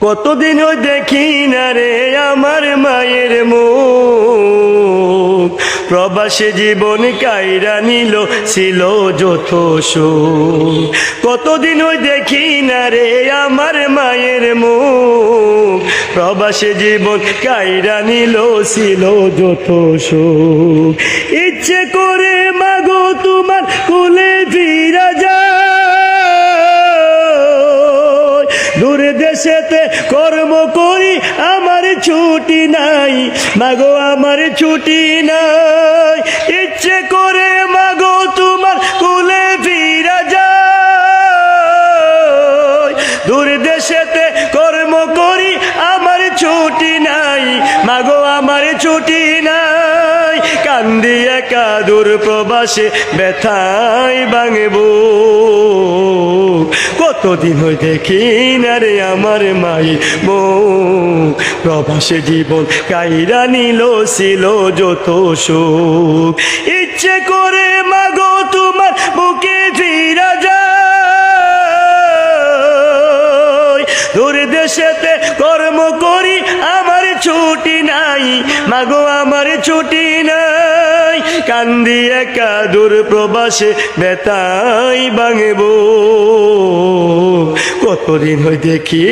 কতদিন দেখি না রে আমার মায়ের মুখ, প্রবাসে জীবন কাইরা নিল ছিল যত সুখ। কতদিন দেখি না রে আমার মায়ের মুখ, প্রবাসে জীবন কাইরা নিল ছিল যত সুখ। ইচ্ছে করে মাগো তোমার কুলে ফিরা যায়, দূর দেশেতে কর্ম করি আমার ছুটি নাই, মাগো আমার ছুটি নাই। ইচ্ছে করে মাগো তোমার কুলে ফিরা যায়, দূর দেশেতে কর্ম করি আমার ছুটি নাই, মাগো আমার ছুটি নাই। কান্দি একা দূর প্রবাসে ব্যথায় ভাঙব, কতদিন দেখি না রে আমার মায়ের মুখ, প্রবাসে জীবন কাইরা নিল ছিল যত সুখ। ইচ্ছে করে মাগো তোমার বুকে ফিরা যায়, দূর দেশেতে কর্ম করি আমার ছুটি নাই, মাগো আমার ছুটি নাই। কান্দি একা দূর প্রবাসে ব্যথায় ভাঙব, কতদিন দেখি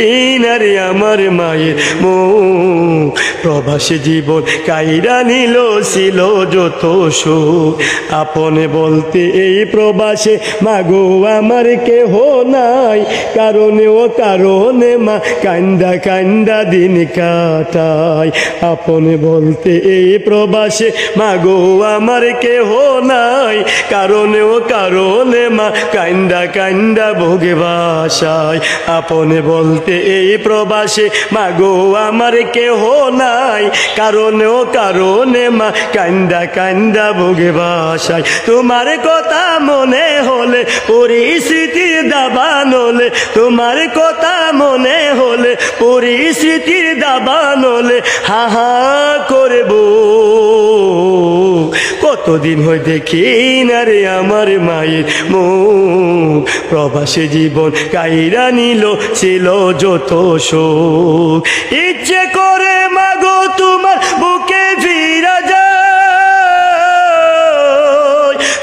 না রে আমার মায়ের মুখ, প্রবাসে জীবন কাইরা নিল ছিল যত সুখ। আপনে বলতে এই প্রবাসে মাগো আমার কেহ নাই, কারণে ও কারণে মা কান্দা কান্দা দিন কাটায়। আপনে বলতে এই প্রবাসে মাগো আমার কেহ নাই, কারণে ও কারণে মা কান্দা কান্দা ভোগে বাসায়। আপনে বলতে এই প্রবাসে মাগো আমার কেহ নাই, কারণে ও কারণে মা কান্দা কান্দা ভোগে বাসায়। তোমার কথা মনে হলে পরিস্থিতির দাবান হলে, তোমার কথা মনে হলে পরিস্থিতির দাবান হলে হা হা করব, কতদিন দেখি না রে আমার মায়ের মুখ, প্রবাসে জীবন কাইরা নিল ছিল যত সুখ। ইচ্ছে করে মাগো তোমার বুকে ফিরা যায়,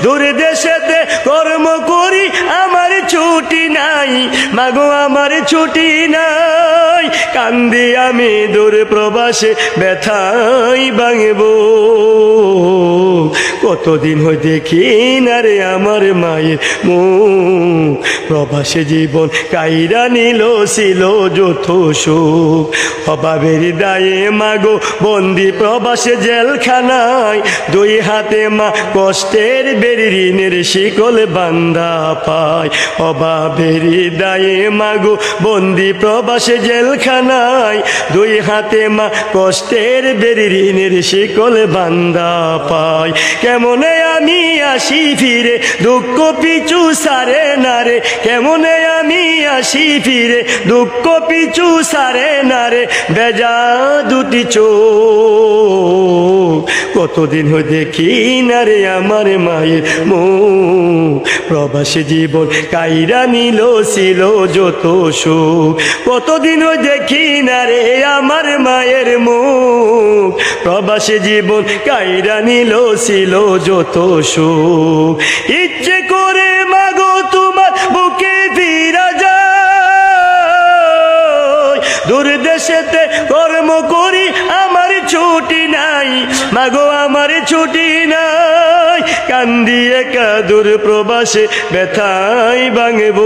দূর দেশেতে কর্ম করি আমার ছুটি নাই, মাগো আমার ছুটি নাই। কান্দি আমি দূর প্রবাসে ব্যথায় ভাঙব, কতদিন দেখি না রে আমার মায়ের মুখ, প্রবাসে জীবন কাইরা নিল ছিল যত সুখ। অভাবের দায়ে মাগো বন্দি প্রবাসে জেলখানায়, দুই হাতে মা কষ্টের বেরি ঋণের শিকল বান্ধা পায়। অভাবের দায়ে মাগো বন্দি প্রবাসে জেলখানায়, দুই হাতে মা কষ্টের বেরি ঋণের শিকল বান্ধা পায়। কেমনে আমি আসি ফিরে দুঃখ পিছু সারে না রে, কেমনে আমি আসি ফিরে দুঃখ পিছু সারে না রে, বেজা দুটি চোখ। কতদিন দেখি না রে আমার মায়ের মুখ, প্রবাসী জীবন কাইরা নিল ছিল যত সুখ। কতদিন দেখি না রে আমার মায়ের মুখ, প্রবাসী জীবন কাইরা নিল ছিল যত সুখ। ইচ্ছে করে মাগো তোমার বুকে ফিরা যায়, দূর দেশেতে কর্ম করি আমার ছুটি নাই, মাগো আমার ছুটি নাই। কান্দি একা দূর প্রবাসে ব্যথায় ভাঙব,